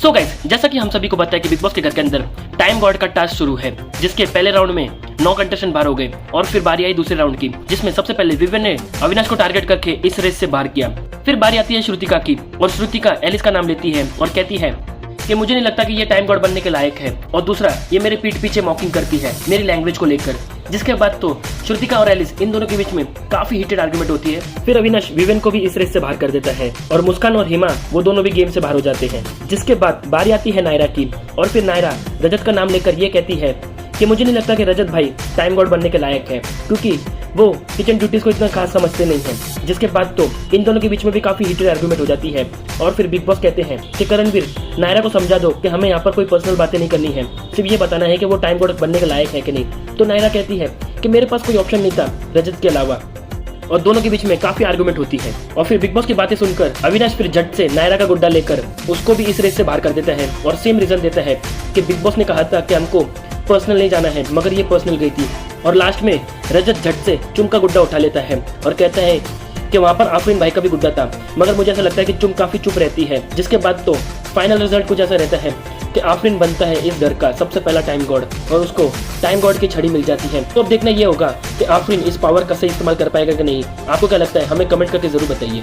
So guys, जैसा कि हम सभी को पता है कि बिग बॉस के घर के अंदर टाइम गॉड का टास्क शुरू है, जिसके पहले राउंड में 9 कंटेस्टेंट बाहर हो गए और फिर बारी आई दूसरे राउंड की, जिसमें सबसे पहले विवेन ने अविनाश को टारगेट करके इस रेस से बाहर किया। फिर बारी आती है श्रुतिका की और श्रुतिका एलिस का नाम लेती है और कहती है कि मुझे नहीं लगता कि ये टाइम गॉड बनने के लायक है, और दूसरा ये मेरे पीठ पीछे मॉकिंग करती है मेरी लैंग्वेज को लेकर। जिसके बाद तो श्रुतिका और एलिस इन दोनों के बीच में काफी हीटेड आर्गुमेंट होती है। फिर अविनाश विवेन को भी इस रेस से बाहर कर देता है और मुस्कान और हिमा वो दोनों भी गेम से बाहर हो जाते हैं। जिसके बाद बारी आती है नायरा की और फिर नायरा रजत का नाम लेकर ये कहती है कि मुझे नहीं लगता कि रजत भाई टाइम गॉड बनने के लायक है, क्योंकि वो किचन ड्यूटीज को इतना खास समझते नहीं हैं। जिसके बाद तो इन दोनों के बीच में भी काफी हीटेड आर्गुमेंट हो जाती है और फिर बिग बॉस कहते हैं कि करणवीर नायरा को समझा दो कि हमें यहाँ पर कोई पर्सनल बातें नहीं करनी है, सिर्फ ये बताना है कि वो टाइम गॉड बनने के लायक है कि नहीं। तो नायरा कहती है कि मेरे पास कोई ऑप्शन नहीं था रजत के अलावा, और दोनों के बीच में काफी आर्गुमेंट होती है। और फिर बिग बॉस की बातें सुनकर अविनाश फिर झट से नायरा का गुड्डा लेकर उसको भी इस रेस से बाहर कर देता है और सेम रीजन देता है कि बिग बॉस ने कहा था कि हमको पर्सनल नहीं जाना है, मगर ये पर्सनल गई थी। और लास्ट में रजत झट से चुम का गुड्डा उठा लेता है और कहता है कि वहाँ पर आफरीन भाई का भी गुड्डा था, मगर मुझे ऐसा लगता है कि चुम काफी चुप रहती है। जिसके बाद तो फाइनल रिजल्ट कुछ ऐसा रहता है कि आफरीन बनता है इस घर का सबसे पहला टाइम गॉड और उसको टाइम गॉड की छड़ी मिल जाती है। तो अब देखना ये होगा कि आफरीन इस पावर का सही इस्तेमाल कर पाएगा कि नहीं। आपको क्या लगता है, हमें कमेंट करके जरूर बताइए।